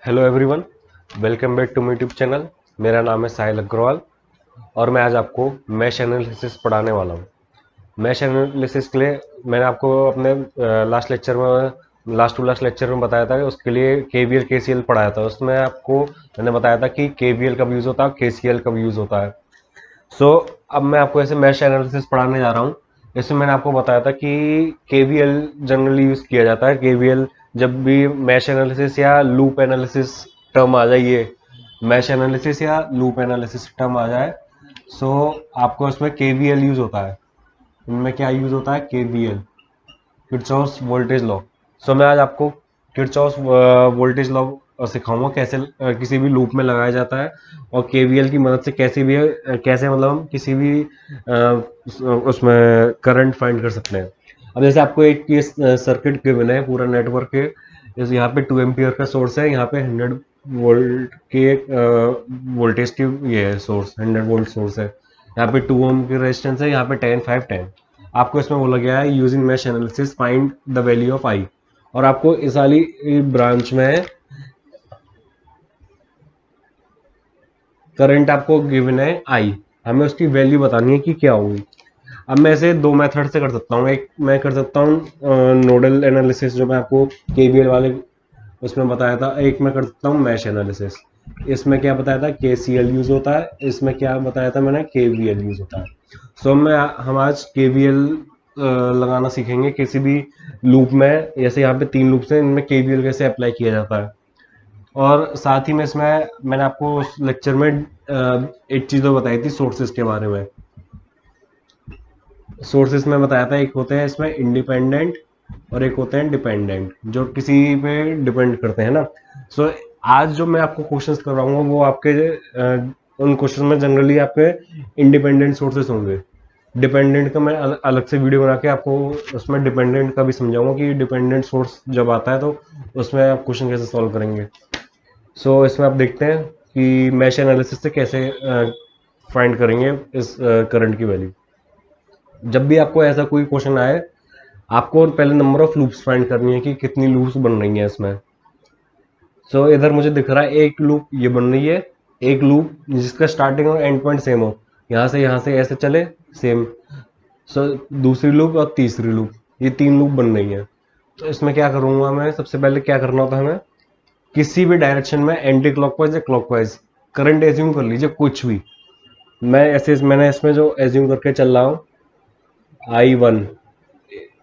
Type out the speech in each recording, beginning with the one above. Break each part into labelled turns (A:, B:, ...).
A: Hello everyone, welcome back to my YouTube channel. मेरा नाम है साहिल अग्रवाल और मैं आज आपको मैश एनालिसिस पढ़ाने वाला हूँ। मैश एनालिसिस के लिए मैंने आपको अपने लास्ट टू लास्ट लेक्चर में बताया था कि उसके लिए केवीएल केसीएल पढ़ाया था। उसमें आपको मैंने बताया था कि केवीएल कब यूज़ होता है, केसीएल कब यूज़ होता है। सो अब मैं आपको ऐसे मैश एनालिसिस पढ़ाने जा रहा हूँ। इसमें मैंने आपको बताया था कि केवीएल जनरली यूज़ किया जाता है। केवीएल जब भी मैश एनालिसिस या लूप एनालिसिस टर्म आ जाए, ये मैश एनालिसिस या लूप एनालिसिस टर्म आ जाए, सो आपको इसमें केवीएल यूज़ होता है। इनमें क्या यूज़ होता है? KVL, Kirchhoff voltage law. So मैं आज आपको किरचॉफ वोल्टेज लॉ सिखाऊंगा कैसे किसी भी लूप में लगाया जाता है और केवीएल की मदद से कैसे मतलब हम किसी भी उसमें करंट फाइंड कर सकते हैं। अब जैसे आपको एक ये सर्किट गिवन है पूरा नेटवर्क के। जैसे यहाँ पे 2 एम्पियर का सोर्स है, यहाँ पे 100 वोल्ट के वोल्टेज की ये है सोर्स, 100 वोल्ट सोर्स है। यहाँ पे 2 ओम की रेजिस्टेंस है, यहाँ पे 10 5 10। आपको इसमें बोला गया है using mesh analysis find the value of I. और आपको इस वाली ब्रांच में करंट आपको गिवन है आई, हमें उसकी वैल्यू बतानी है कि क्या होगी। अब मैं इसे दो मेथड से कर सकता हूँ। एक मैं कर सकता हूँ नोडल एनालिसिस, जो मैं आपको केवीएल वाले उसमें बताया था। एक मैं कर सकता हूँ मैश एनालिसिस। इसमें क्या बताया था? केसीएल यूज होता है। इसमें क्या बताया था मैंने? केवीएल यूज होता है। सो हम आज केवीएल लगाना सीखेंगे किसी भी लूप में। जैसे यहाँ पे 3 लूप्स हैं, इनमें केवीएल कैसे अप्लाई किया जाता है। और साथ ही में इसमें मैंने आपको उस लेक्चर में एक चीज़ तो बताई थी सोर्सेज के बारे में। सोर्सेज में बताया था एक होते हैं इसमें इंडिपेंडेंट और एक होते हैं डिपेंडेंट, जो किसी पे डिपेंड करते हैं ना। सो आज जो मैं आपको क्वेश्चंस करवाऊंगा वो आपके उन क्वेश्चन में जनरली आपके इंडिपेंडेंट सोर्सेस होंगे। डिपेंडेंट का मैं अलग से वीडियो बना के आपको उसमें डिपेंडेंट का भी समझाऊंगा कि डिपेंडेंट सोर्स जब आता है तो उसमें आप क्वेश्चन कैसे सॉल्व करेंगे। सो इसमें आप देखते हैं कि मैश एनालिसिस से कैसे फाइंड करेंगे इस करंट की वैल्यू। जब भी आपको ऐसा कोई क्वेश्चन आए, आपको पहले नंबर ऑफ लूप्स फाइंड करनी है कि कितनी लूप्स बन रही हैं इसमें। सो इधर मुझे दिख रहा है एक लूप ये बन रही है, एक लूप जिसका स्टार्टिंग और एंड पॉइंट सेम हो, यहाँ से ऐसे चले सेम। सो दूसरी लूप और तीसरी लूप, ये 3 लूप बन रही है। तो इसमें क्या करूंगा मैं? सबसे पहले क्या करना होता है हमें? किसी भी डायरेक्शन में एंटी क्लॉकवाइज या क्लॉकवाइज करंट एज्यूम कर लीजिए, कुछ भी। मैंने इसमें जो एज्यूम करके चल रहा हूँ, I1,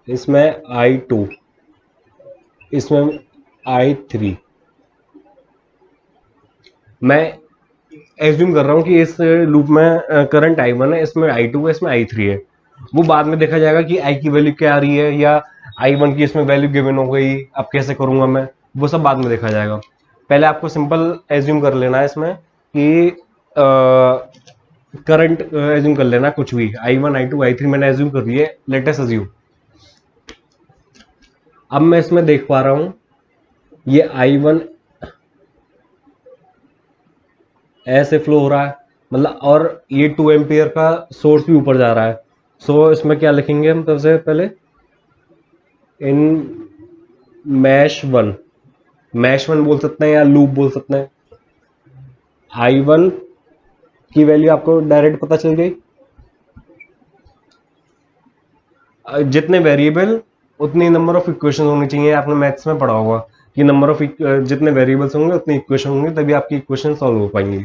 A: इसमें I2, इसमें I3। मैं एज्यूम कर रहा हूँ कि इस लूप में करंट I1 है, इसमें I2 है, इसमें I3 है। वो बाद में देखा जाएगा कि I की वैल्यू क्या आ रही है, या I1 की इसमें वैल्यू गिवन हो गई, अब कैसे करूंगा मैं, वो सब बाद में देखा जाएगा। पहले आपको सिंपल एज्यूम कर लेना है इसमें कि करंट एज्यूम कर लेना कुछ भी। I1 I2 I3 मैंने एज्यूम कर लिए, लेटेस्ट एज्यूम। अब मैं इसमें देख पा रहा हूँ ये I1 ऐसे फ्लो हो रहा है, मतलब, और ये 2 एम्पियर का सोर्स भी ऊपर जा रहा है। सो इसमें क्या लिखेंगे हम? सबसे पहले इन मैश 1, मैश 1 बोल सकते हैं या लूप बोल सकते हैं। I1 की वैल्यू आपको डायरेक्ट पता चल गई। जितने वेरिएबल उतनी नंबर ऑफ इक्वेशन होनी चाहिए। आपने मैथ्स में पढ़ा होगा कि नंबर ऑफ जितने वेरिएबल्स होंगे उतनी इक्वेशन होंगे, तभी आपकी इक्वेशन सॉल्व हो पाएंगी।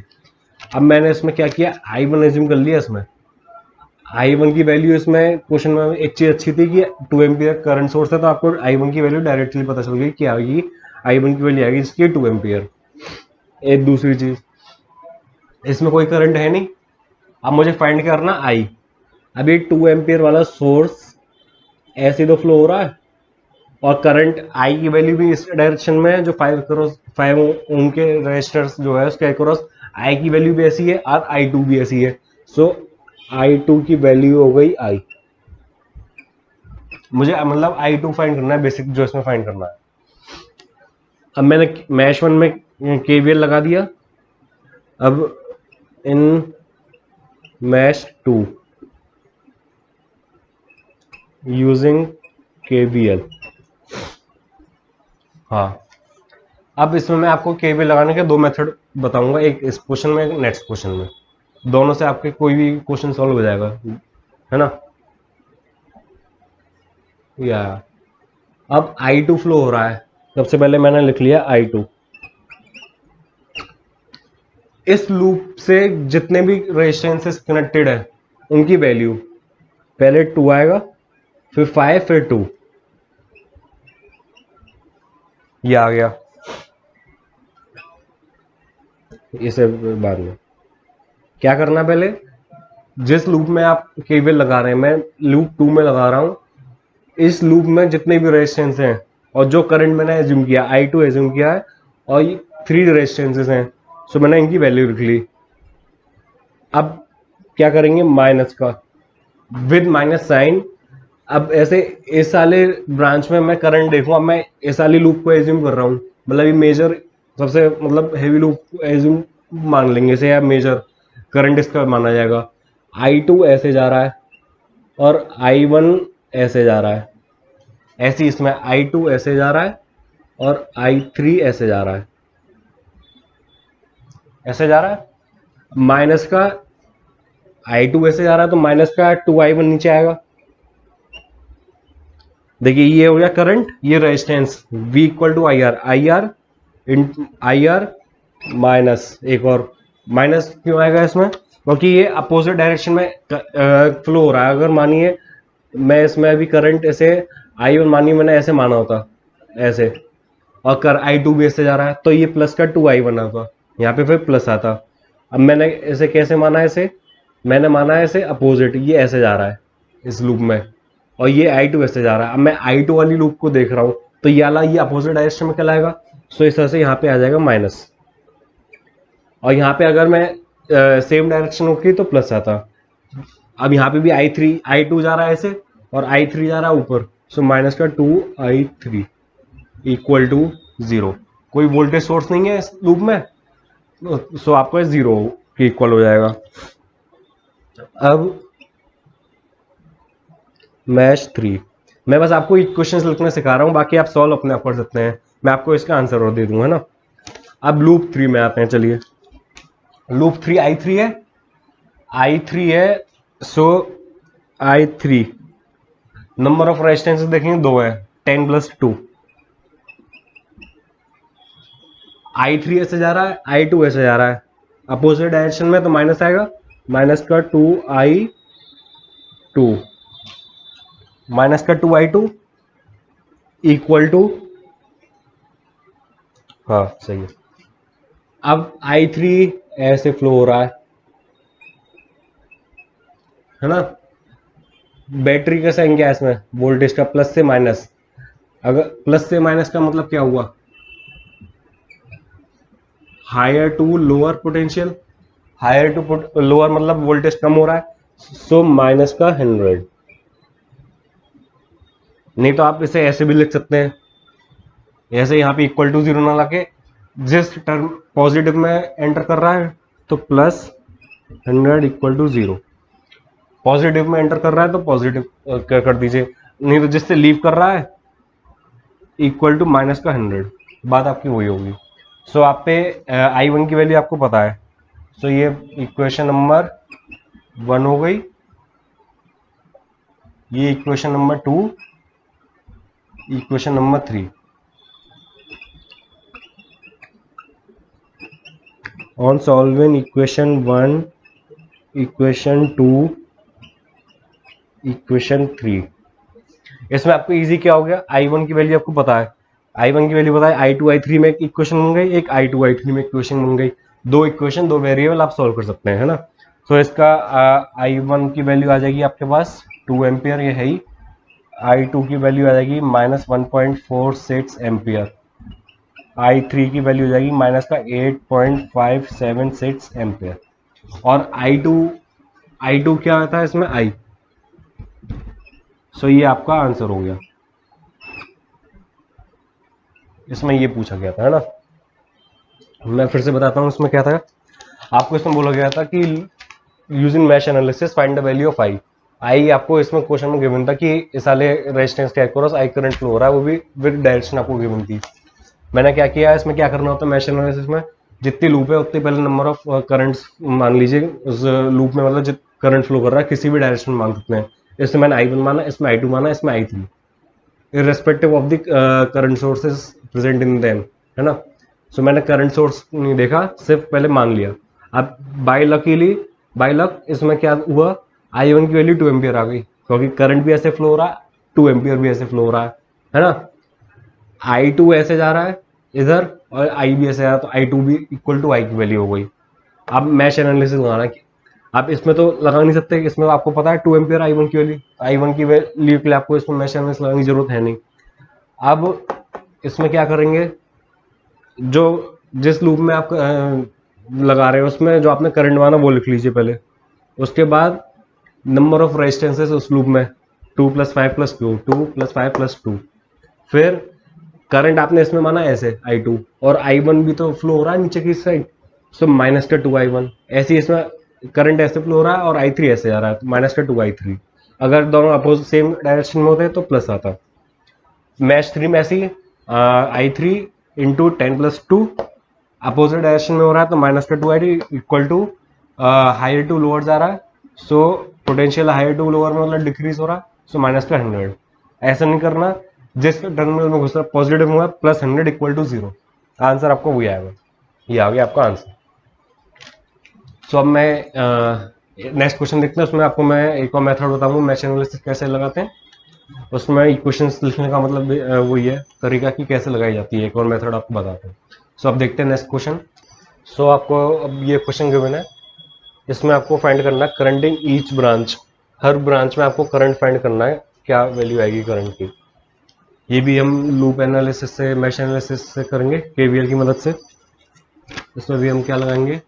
A: अब मैंने इसमें क्या किया? I1 एज्यूम कर लिया इसमें। I1 की वैल्यू इसमें क्वेश्चन में एक चीज अच्छी थी कि 2 एम्पियर करंट सोर्स है, तो आपको I1 की वैल्यू डायरेक्टली पता चल गई क्या आएगी। I1 की वैल्यू आएगी इसकी 2 एम्पियर। एक दूसरी चीज, इसमें कोई करंट है नहीं। अब मुझे फाइंड करना I। अब ये 2 एम्पियर वाला सोर्स ऐसे तो फ्लो हो रहा है, और करंट I की वैल्यू भी इस डायरेक्शन में है, जो 5 ओम के रेजिस्टर्स जो है उसके अक्रॉस I की वैल्यू भी ऐसी है और I2 भी ऐसी है। सो I2 की वैल्यू हो गई I। मुझे मतलब I2 फाइंड करना है, बेसिक जो इसमें फाइंड करना है। अब मैंने मैश 1 में केवीएल लगा दिया। अब इन मैश 2 यूजिंग केवीएल, हाँ, अब इसमें मैं आपको केवीएल लगाने के दो मेथड बताऊंगा, एक इस क्वेश्चन में, एक नेक्स्ट क्वेश्चन में। दोनों से आपके कोई भी क्वेश्चन सॉल्व हो जाएगा, है ना। या अब I2 फ्लो हो रहा है। सबसे पहले मैंने लिख लिया I2। इस लूप से जितने भी रेजिस्टेंसेस कनेक्टेड है उनकी वैल्यू, पहले 2 आएगा, फिर 5, फिर 2, ये आ गया। इसे बाद में क्या करना है, पहले जिस लूप में आप केवीएल लगा रहे हैं, मैं लूप 2 में लगा रहा हूं, इस लूप में जितने भी रेजिस्टेंस हैं और जो करंट मैंने एज्यूम किया, I2 एज्यूम किया है, और ये 3 रेजिस्टेंसेस हैं, सो मैंने इनकी वैल्यू लिख ली। अब क्या करेंगे, माइनस का, विद माइनस साइन। अब ऐसे इस वाले ब्रांच में मैं करंट देखूँ, अब मैं इस वाली लूप को एज्यूम कर रहा हूँ, मतलब ये मेजर सबसे मतलब हैवी लूप एज्यूम मान लेंगे इसे, या मेजर करंट इसका माना जाएगा। I2 ऐसे जा रहा है और I1 ऐसे जा रहा है, ऐसे इसमें I2 ऐसे जा रहा है और I3 ऐसे जा रहा है, ऐसे जा रहा है। माइनस का I2 ऐसे जा रहा है तो माइनस का 2I1 नीचे आएगा। देखिए ये हो गया करंट, ये resistance V equal to I R in I R minus, एक और माइनस क्यों आएगा इसमें, क्योंकि ये अपोजिट डायरेक्शन में फ्लो हो रहा है। अगर मानिए मैं इसमें अभी करंट ऐसे I1 मानिए मैंने ऐसे माना होता, ऐसे, और कर I2 भी ऐसे जा रहा है, तो ये प्लस का 2I1 आता, यहाँ पे फिर प्लस आता। अब मैंने इसे कैसे माना है, इसे मैंने माना है इसे अपोजिट, ये ऐसे जा रहा है इस लूप में, और ये I2 ऐसे जा रहा है। अब मैं I2 वाली लूप को देख रहा हूँ, तो ये वाला ये अपोजिट डायरेक्शन में कहलाएगा, सो इस तरह से यहाँ पे आ जाएगा माइनस, और यहाँ पे अगर मैं सेम डायरेक्शन होती तो प्लस आता। अब यहाँ पे भी I2 जा रहा है ऐसे, और I3 जा रहा है ऊपर, सो माइनस का 2I3 इक्वल टू 0। कोई वोल्टेज सोर्स नहीं है इस लूप में, सो आपको 0 के इक्वल हो जाएगा। अब मैश 3, मैं बस आपको इक्वेशंस लिखना सिखा रहा हूँ, बाकी आप सॉल्व अपने आप कर सकते हैं, मैं आपको इसका आंसर और दे दूंगा, है ना। अब लूप 3 में आते हैं, चलिए। लूप 3 I3 है, सो I3 नंबर ऑफ रेजिस्टेंसेस देखेंगे 2 है, 10 प्लस 2। I3 ऐसे जा रहा है, I2 ऐसे जा रहा है, अपोजिट डायरेक्शन में, तो माइनस आएगा, माइनस का 2I2 माइनस का 2I2 इक्वल टू, हाँ सही है। अब I3 ऐसे फ्लो हो रहा है ना। बैटरी का साइन क्या है इसमें, वोल्टेज का प्लस से माइनस। अगर प्लस से माइनस का मतलब क्या हुआ, higher to lower potential, higher to lower मतलब वोल्टेज कम हो रहा है, सो माइनस का 100। नहीं तो आप इसे ऐसे भी लिख सकते हैं, ऐसे यहाँ पे इक्वल टू 0 ना लाके, जिस टर्म पॉजिटिव में एंटर कर रहा है तो प्लस 100 इक्वल टू 0, पॉजिटिव में एंटर कर रहा है तो पॉजिटिव कर दीजिए, नहीं तो जिससे लीव कर रहा है इक्वल टू माइनस का 100, बात आपकी वही होगी। सो आप पे I1 की वैल्यू आपको पता है, सो ये इक्वेशन नंबर 1 हो गई, ये equation number 2, equation number 3। On solving equation 1, equation 2, equation 3, इसमें आपको इजी क्या हो गया, I1 की वैल्यू आपको पता है, I1 की वैल्यू पता है, I2 I3 में एक इक्वेशन बन गई, एक I2 I3 में इक्वेशन बन गई, दो इक्वेशन दो वेरिएबल आप सॉल्व कर सकते हैं, है ना। तो इसका I1 की वैल्यू आ जाएगी आपके पास 2 एम्पियर, ये है ही। I2 की वैल्यू आ जाएगी -1.46 एम्पियर, I3 की वैल्यू हो जाएगी माइनस का 8.576 एम्पियर, और I2 क्या आता है इसमें, I, सो ये आपका आंसर हो गया। इसमें ये पूछा गया था, है ना। मैं फिर से बताता हूँ इसमें क्या था, आपको इसमें बोला गया था कि using mesh analysis find the value of I आपको इसमें क्वेश्चन में गिवन था कि इस वाले रेजिस्टेंस के अक्रॉस आई करंट फ्लो हो रहा है, वो भी विद डायरेक्शन आपको गिवन थी। मैंने क्या किया, इसमें क्या करना होता है मैश एनालिसिस में, जितनी लूप है उतनी पहले नंबर ऑफ करंट्स मान लीजिए उस लूप में, मतलब जित करंट फ्लो कर रहा है किसी भी डायरेक्शन में मान सकते हैं। इसमें मैंने I1 माना, इसमें I2 माना, इसमें I3, irrespective of the current sources present in them, है ना। सो मैंने करंट सोर्स नहीं देखा, सिर्फ पहले मान लिया। अब बाय लक इसमें क्या हुआ, I1 की वैल्यू 2 एम्पियर आ गई, क्योंकि करंट भी ऐसे फ्लो हो रहा है, 2 एम्पियर भी ऐसे फ्लो हो रहा है ना। I2 ऐसे जा रहा है इधर, और I भी ऐसे जा रहा है, तो I2 भी इक्वल टू I की वैल्यू हो गई। अब मैश एनालिसिस लगाना है, आप इसमें तो लगा नहीं सकते, इसमें आपको पता है 2 एम्पियर I1 की वैल्यू, I1 की वैल्यू के लिए आपको इसमें मैश एनालिसिस लगाने की जरूरत है नहीं। अब इसमें क्या करेंगे, जो जिस लूप में आप लगा रहे हो उसमें जो आपने करंट माना वो लिख लीजिए पहले। उसके बाद नंबर ऑफ रेजिस्टेंसेस उस लूप में 2 + 5 + 2, 2 + 5 + 2। फिर करंट आपने इसमें माना ऐसे I2, और I1 भी तो फ्लो हो रहा है नीचे की साइड, सो -2I1। ऐसे ही इसमें करंट ऐसे फ्लो हो रहा है और I3 ऐसे जा रहा है, तो -2I3। अगर दोनों अपोजिट सेम डायरेक्शन में होते तो प्लस आता। मैच 3 में ऐसी I3 इंटू 10 + 2 अपोजिट डायरेक्शन में हो रहा है, तो -2I3 equal to higher to lower जा रहा है, so potential higher to lower में मतलब डिक्रीज हो रहा है, सो -100। ऐसा नहीं करना, जिस टर्मिनल में घुस रहा पॉजिटिव हुआ +100 इक्वल टू 0। आंसर आपको वही आएगा, ये आ गया आपका आंसर। सो अब मैं नेक्स्ट क्वेश्चन देखते हैं, उसमें आपको मैं एक और मेथड बताऊंगा मैश एनालिसिस कैसे लगाते हैं। उसमें इक्वेशंस लिखने का मतलब वही है तरीका कि कैसे लगाई जाती है, एक और मेथड आपको बताते हैं। सो अब देखते हैं नेक्स्ट क्वेश्चन। सो आपको अब ये क्वेश्चन गिवन है, इसमें आपको फाइंड करना है current in each branch, her branch में आपको करंट फाइंड करना है, क्या वैल्यू आएगी करंट की। ये भी हम लूप एनालिसिस से मैश एनालिसिस से करेंगे केवीएल की मदद से। इसमें भी हम क्या लगाएंगे,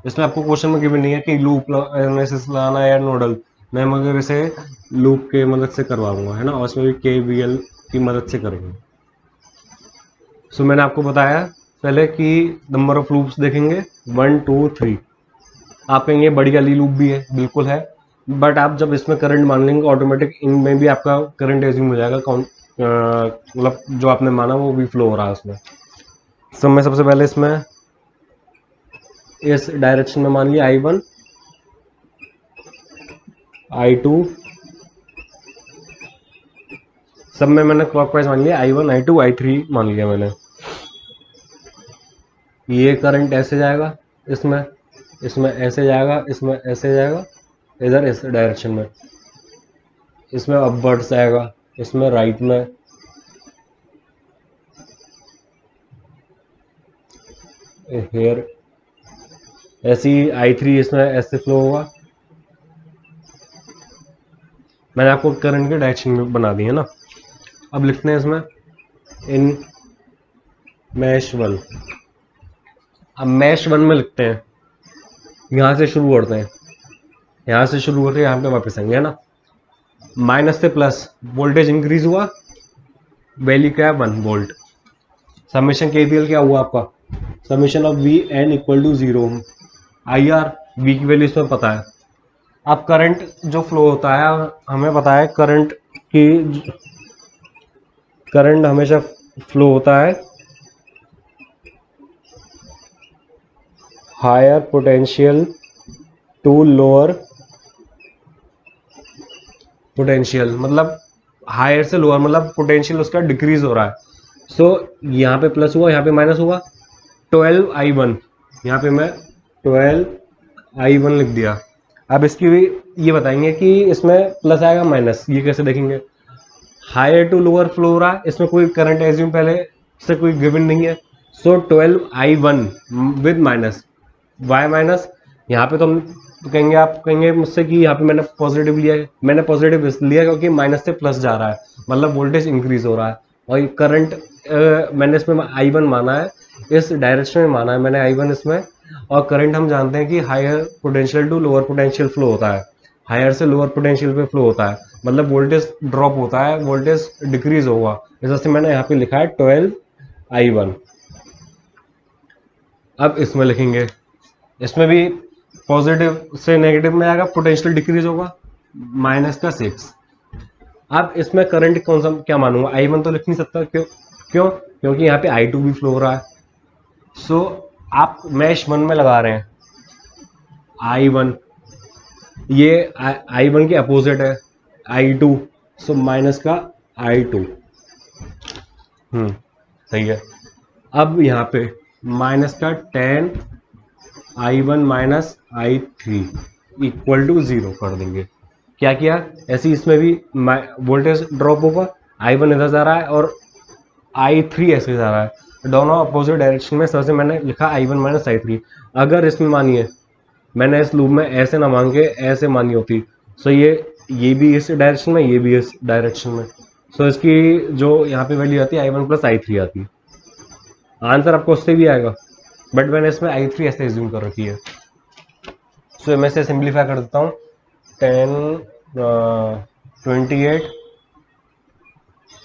A: इसमें आपको क्वेश्चन में गिवन नहीं है कि लूप एनालिसिस लगाना है या नोडल, मैं मगर इसे लूप के मदद से करवाऊंगा, है ना, और इसमें भी केवीएल की मदद से करेंगे। सो मैंने आपको बताया पहले कि नंबर ऑफ लूप्स देखेंगे 1 2 3। आप कहेंगे बड़ी वाली लूप भी है, बिल्कुल है, बट आप जब इसमें करंट मान लेंगे ऑटोमेटिक इनमें भी आपका करंट एज्यूम हो जाएगा, मतलब जो आपने माना वो भी फ्लो हो रहा है उसमें। सो मैं सबसे पहले इसमें इस डायरेक्शन में मान लिया I1 I2, सब में मैंने क्लॉकवाइज मान लिया, I1 I2 I3 मान लिया मैंने। ये करंट ऐसे जाएगा, इसमें इसमें ऐसे जाएगा, इसमें ऐसे जाएगा, इधर इस डायरेक्शन में, इसमें अपवर्ड्स आएगा, इसमें राइट में, हेयर ऐसी I3 इसमें ऐसे फ्लो होगा। मैंने आपको करंट के डायरेक्शन में बना दी है ना। अब लिखते हैं इसमें इन मैश 1। अब मैश 1 में लिखते हैं, यहाँ से शुरू करते हैं, यहाँ से शुरू करके यहाँ पे वापस आएंगे, है ना। माइनस से प्लस, वोल्टेज इंक्रीज हुआ, वैल्यू क्या है 1 वोल्ट। समेशन केवीएल क्या हुआ आपका, summation of V N equal to 0, I R V की वैल्यू इसमें पता है। अब करंट जो फ्लो होता है, हमें पता है करंट की, करंट हमेशा फ्लो होता है higher potential to lower potential, मतलब हायर से लोअर मतलब पोटेंशियल उसका डिक्रीज हो रहा है। सो यहाँ पे प्लस हुआ, यहाँ पे माइनस हुआ, 12I1, यहाँ पे मैं 12I1 लिख दिया। अब इसकी भी ये बताएंगे कि इसमें प्लस आएगा माइनस, ये कैसे देखेंगे, हायर टू लोअर फ्लो हो रहा है, इसमें कोई करंट एज्यूम पहले से कोई गिवन नहीं है, so 12I1 with minus, Y minus, यहाँ पे तो हम तो कहेंगे, आप कहेंगे मुझसे कि यहाँ पे मैंने पॉजिटिव लिया है, मैंने पॉजिटिव लिया क्योंकि माइनस से प्लस जा रहा है, मतलब वोल्टेज इंक्रीज हो रहा है, और करंट मैंने इसमें I1 माना है, इस डायरेक्शन में माना है मैंने I1 इसमें। और करंट हम जानते हैं कि higher potential to lower potential flow होता है, हायर से लोअर पोटेंशियल पे फ्लो होता है, मतलब वोल्टेज ड्रॉप होता है, वोल्टेज डिक्रीज होगा, इस वजह से मैंने यहाँ पे लिखा है 12I1। अब इसमें लिखेंगे, इसमें भी पॉजिटिव से नेगेटिव में आएगा, पोटेंशियल डिक्रीज होगा, -6। अब इसमें करंट कौन सा क्या मानूंगा, I1 तो लिख नहीं सकता, क्यों, क्यों? क्योंकि यहाँ पे I2 भी फ्लो हो रहा है। सो आप मैश 1 में लगा रहे हैं I1, ये I1 के अपोजिट है I2, सो माइनस का I2। सही है। अब यहाँ पे माइनस का 10 I1 minus I3 equal to 0 कर देंगे। क्या किया? ऐसे ही इसमें भी वोल्टेज ड्रॉप होगा, I1 इधर जा रहा है और I3 ऐसे जा रहा है, दोनों अपोजिट डायरेक्शन में। सबसे मैंने लिखा I1 माइनस I3। अगर इसमें मानिए मैंने इस लूप में ऐसे ना मान के ऐसे मानी होती, सो ये भी इस डायरेक्शन में, ये भी इस डायरेक्शन में, सो इसकी जो यहाँ पे वैल्यू आती है I1 प्लस I3 आती है। आंसर आपको उससे भी आएगा, बट मैंने इसमें I3 ऐसे एज्यूम कर रखी है। सो मैं इसे सिंप्लीफाई कर देता हूँ। 10 28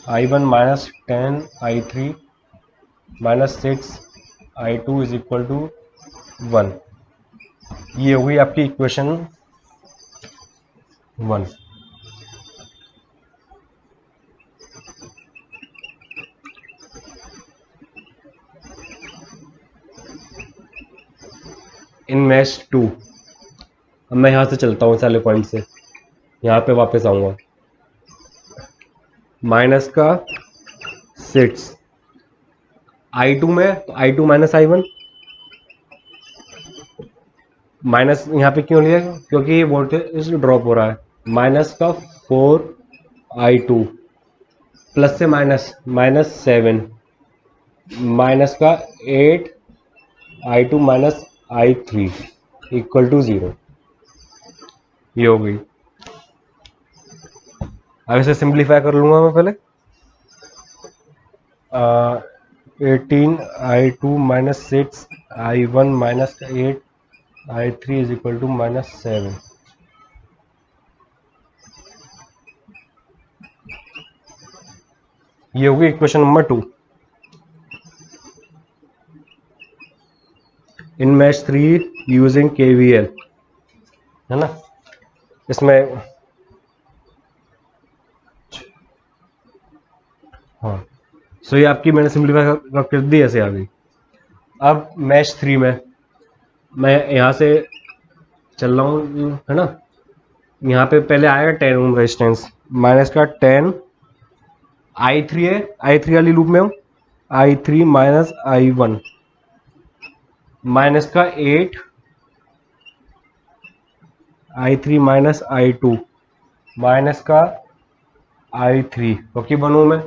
A: I1 minus 10 I3 minus 6 I2 is equal to 1। ये हो गई आपकी इक्वेशन 1। इन मैश 2, अब मैं यहाँ से चलता हूँ इस वाले पॉइंट से, यहाँ पे वापस आऊँगा। माइनस का 6 I2 में, तो I2 माइनस I1, माइनस यहाँ पे क्यों लिया? क्योंकि वोल्टेज ड्रॉप हो रहा है। माइनस का 4 I2 प्लस से माइनस, माइनस 7 माइनस का 8 I2 minus I3 equal to 0। ये हो गई। अब इसे सिंप्लीफाई कर लूंगा मैं पहले। 18 I2 minus 6 I1 minus 8 I3 is equal to minus 7। ये होगी equation number 2। In mesh 3 using KVL, है ना? इसमें हाँ, सो ये आपकी मैंने सिंप्लीफाई कर दी, ऐसे आ गई। अब मैश 3 में मैं यहाँ से चल रहा हूँ, है ना? यहाँ पे पहले आएगा 10 ओम रेजिस्टेंस, माइनस का 10 I3 है, I3 वाली लूप में हूँ, I3 माइनस I1 माइनस का 8 I3 माइनस I2 माइनस का I3, क्योंकि बनूँ मैं।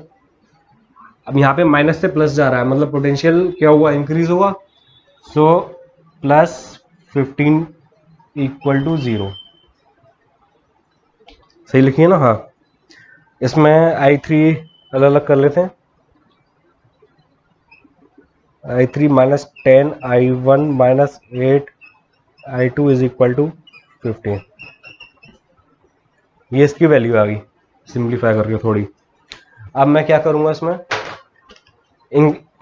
A: अब यहाँ पे माइनस से प्लस जा रहा है, मतलब पोटेंशियल क्या हुआ? इंक्रीज हुआ। So plus 15 equal to 0। सही लिखिए ना? हाँ, इसमें I3 अलग अलग कर लेते हैं। I3 minus 10 I1 minus 8 I2 is equal to 15। ये इसकी वैल्यू आ गई सिंप्लीफाई करके थोड़ी। अब मैं क्या करूंगा इसमें,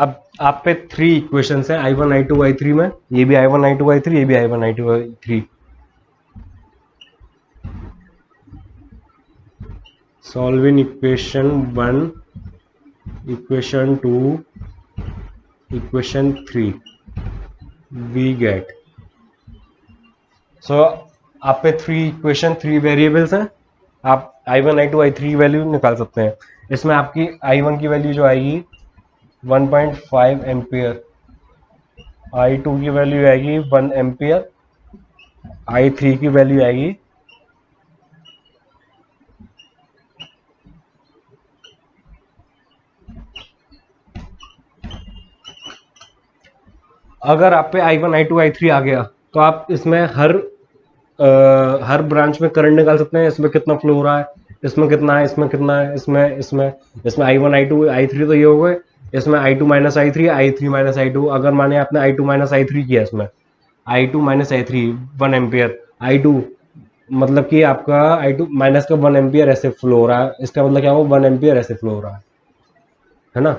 A: अब आप पे 3 इक्वेशंस हैं I1 I2 I3 में, ये भी I1 I2 I3, ये भी I1 I2 I3। Solving equation 1, equation 2, equation 3, we get. So आप पे 3 इक्वेशन 3 वेरिएबल्स हैं, आप I1 I2 I3 वैल्यू निकाल सकते हैं। इसमें आपकी I1 की वैल्यू जो आएगी 1.5 एम्पियर, I2 की वैल्यू आएगी 1 एम्पियर, I3 की वैल्यू आएगी अगर आप पे I1 I2 I3 आ गया तो आप इसमें हर ब्रांच में करंट निकाल सकते हैं। इसमें कितना फ्लो हो रहा है, इसमें कितना है, इसमें कितना है, इसमें I1 I2 I3 तो ये हो गए। इसमें I2 minus I3, I3 minus I2। अगर माने आपने I2 माइनस I3 किया, इसमें I2 minus I3 1 ampere, I2 मतलब कि आपका I2 माइनस का 1 एम्पियर ऐसे फ्लो हो रहा है। इसका मतलब क्या होगा? 1 एम्पियर ऐसे फ्लो हो रहा है ना?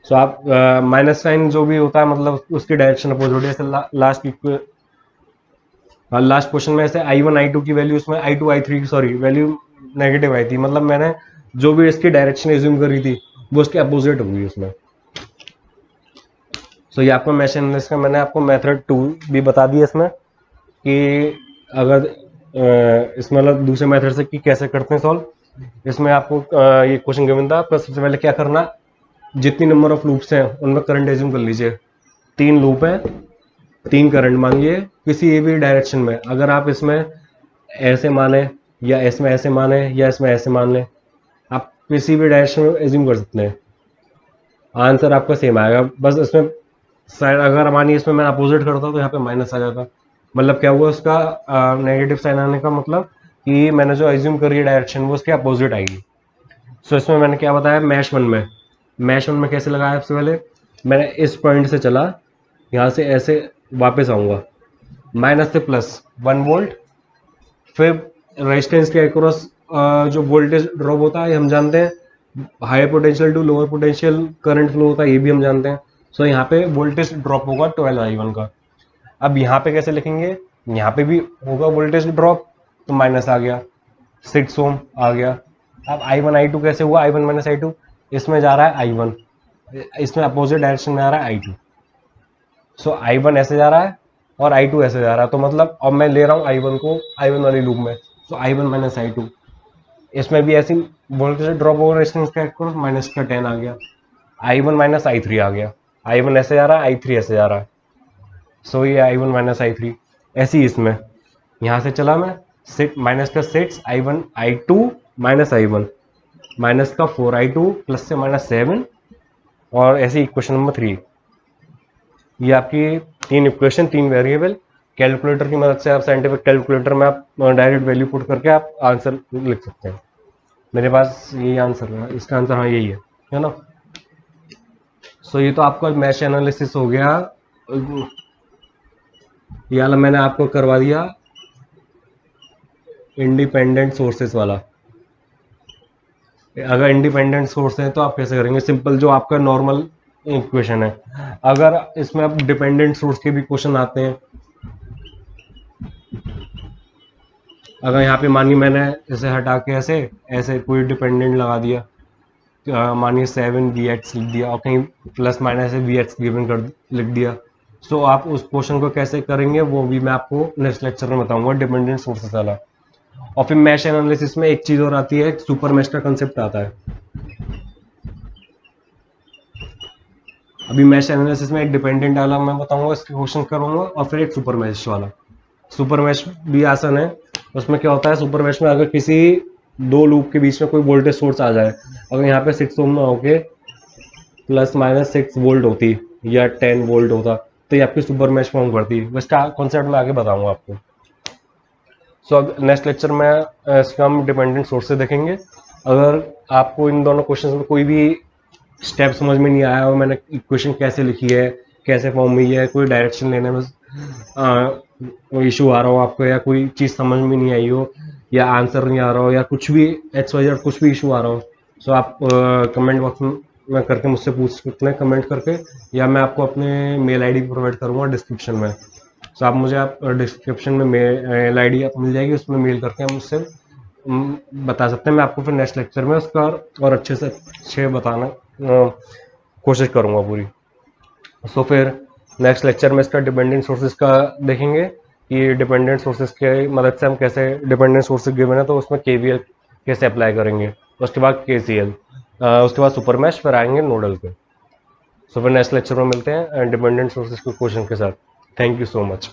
A: सो आप माइनस साइन जो भी होता है, मतलब उसकी डायरेक्शन अपोजिट है। जैसे लास्ट क्वेश्चन में ऐसे I1 I2 की वैल्यू, उसमें I2 I3 की सॉरी वैल्यू नेगेटिव आई थी, मतलब मैंने जो भी इसकी डायरेक्शन एज्यूम करी थी वो उसके अपोजिट होगी उसमें। सो ये आपको मैश एनालिसिस का मैंने आपको मेथड 2 भी बता दिया इसमें, कि अगर इसमें मतलब दूसरे मेथड से कि कैसे करते हैं सॉल्व। इसमें आपको ये क्वेश्चन गिवन था, आपको सबसे पहले क्या करना, जितनी नंबर ऑफ लूप्स हैं उनमें करंट एज्यूम कर लीजिए। 3 लूप है, 3 करंट मांगिए किसी भी डायरेक्शन में। अगर आप इसमें ऐसे माने या इसमें ऐसे माने या इसमें ऐसे मान लें, आप किसी भी डायरेक्शन में एज्यूम कर सकते हैं, आंसर आपका सेम आएगा। बस इसमें साइन, अगर मानिए इसमें मैं अपोजिट करता तो यहाँ पे माइनस आ जाता। मतलब क्या हुआ उसका नेगेटिव साइन आने का मतलब कि मैंने जो एज्यूम करी है डायरेक्शन वो उसके अपोजिट आएगी। सो इसमें मैंने क्या बताया, मैश वन में कैसे लगाया, सबसे पहले मैंने इस पॉइंट से चला, यहाँ से ऐसे वापस आऊँगा, माइनस से प्लस 1 वोल्ट, फिर रेजिस्टेंस के अक्रॉस जो वोल्टेज ड्रॉप होता है ये हम जानते हैं, higher potential to lower potential current flow होता है ये भी हम जानते हैं। सो यहाँ पे वोल्टेज ड्रॉप होगा 12i1 का। अब यहाँ पे कैसे लिखेंगे, यहाँ पे भी होगा वोल्टेज ड्रॉप, तो माइनस आ गया, 6 ओम आ गया। अब i1 i2 कैसे हुआ, i1 - i2, इसमें जा रहा है i1, इसमें अपोजिट डायरेक्शन में आ रहा है i2। सो i1 ऐसे जा रहा है और i2 ऐसे जा रहा है, तो मतलब अब मैं ले रहा हूँ i1 को i1 वाली लूप में, सो i1 - i2, इसमें भी ऐसी वोल्टेज ड्रॉप ओवर रेजिस्टेंस का माइनस का 10 आ गया, i1 - i3 आ गया, i1 ऐसे जा रहा है i3 ऐसे जा रहा है। सो ये i1 - i3 ऐसी इसमें, यहाँ से चला मैं माइनस का 6 i1 i2 -i1, माइनस का 4i2 प्लस से -7, और ऐसी इक्वेशन नंबर 3। ये आपकी 3 इक्वेशन, 3 वेरिएबल। कैलकुलेटर की मदद से आप साइंटिफिक कैलकुलेटर में आप डायरेक्ट वैल्यू पुट करके आप आंसर लिख सकते हैं। मेरे पास यही आंसर है, इसका आंसर हाँ यही है ना। सो ये तो आपका मैश एनालिसिस हो गया, ये वाला मैंने आपको करवा दिया इंडिपेंडेंट सोर्सेस वाला। अगर इंडिपेंडेंट सोर्स है तो आप कैसे करेंगे, सिंपल जो आपका नॉर्मल इक्वेशन है। अगर इसमें अब डिपेंडेंट सोर्स के भी क्वेश्चन आते हैं, अगर यहाँ पे मानिए मैंने इसे हटा के ऐसे ऐसे कोई डिपेंडेंट लगा दिया, मानिए 7 Vx लिख दिया और कहीं प्लस माइनस से Vx गिवन कर लिख दिया, सो आप उस क्वेश्चन को कैसे करेंगे वो भी मैं आपको नेक्स्ट लेक्चर में बताऊंगा, डिपेंडेंट सोर्सेस वाला। और फिर मैश एनालिसिस में एक चीज और आती है, एक सुपर मैश का कंसेप्ट आता है। अभी मैश एनालिसिस में एक डिपेंडेंट वाला मैं बताऊंगा, इसके क्वेश्चन करूंगा, और फिर एक सुपर मैश वाला। सुपर मैश भी आसान है। उसमें क्या होता है, सुपर मैश में अगर किसी 2 लूप के बीच में कोई वोल्टेज सोर्स आ जाए, अगर यहाँ पे 6 ओम में होके प्लस माइनस 6 वोल्ट होती या 10 वोल्ट होता, तो ये आपकी सुपर मैश फॉर्म करती है। इसका कॉन्सेप्ट मैं आगे बताऊंगा आपको। सो अब नेक्स्ट लेक्चर में इसका हम डिपेंडेंट सोर्स से देखेंगे। अगर आपको इन दोनों क्वेश्चन में कोई भी स्टेप समझ में नहीं आया और मैंने इक्वेशन कैसे लिखी है, कैसे फॉर्म हुई है, कोई डायरेक्शन लेने में इशू आ रहा हो आपको, या कोई चीज़ समझ में नहीं आई हो, या आंसर नहीं आ रहा हो, या कुछ भी XYZ कुछ भी इशू आ रहा हो, सो आप कमेंट बॉक्स में करके मुझसे पूछ सकते हैं, कमेंट करके, या मैं आपको अपने मेल आईडी प्रोवाइड करूँगा डिस्क्रिप्शन में। सो आप मुझे आप डिस्क्रिप्शन में मेल आईडी आप मिल जाएगी, उसमें मेल करके हम मुझसे बता सकते हैं। मैं आपको फिर नेक्स्ट लेक्चर में उसका और अच्छे से अच्छे बताना कोशिश करूँगा पूरी। सो फिर नेक्स्ट लेक्चर में इसका डिपेंडेंट सोर्सेज का देखेंगे कि डिपेंडेंट सोर्सेज के मदद से हम कैसे, डिपेंडेंट सोर्सेज गिवन है तो उसमें KVL कैसे अप्लाई करेंगे, उसके बाद KCL, उसके बाद सुपर मैश, फिर आएंगे नोडल पे। सो फिर नेक्स्ट लेक्चर में मिलते हैं डिपेंडेंट सोर्सेज के क्वेश्चन के साथ। Thank you so much.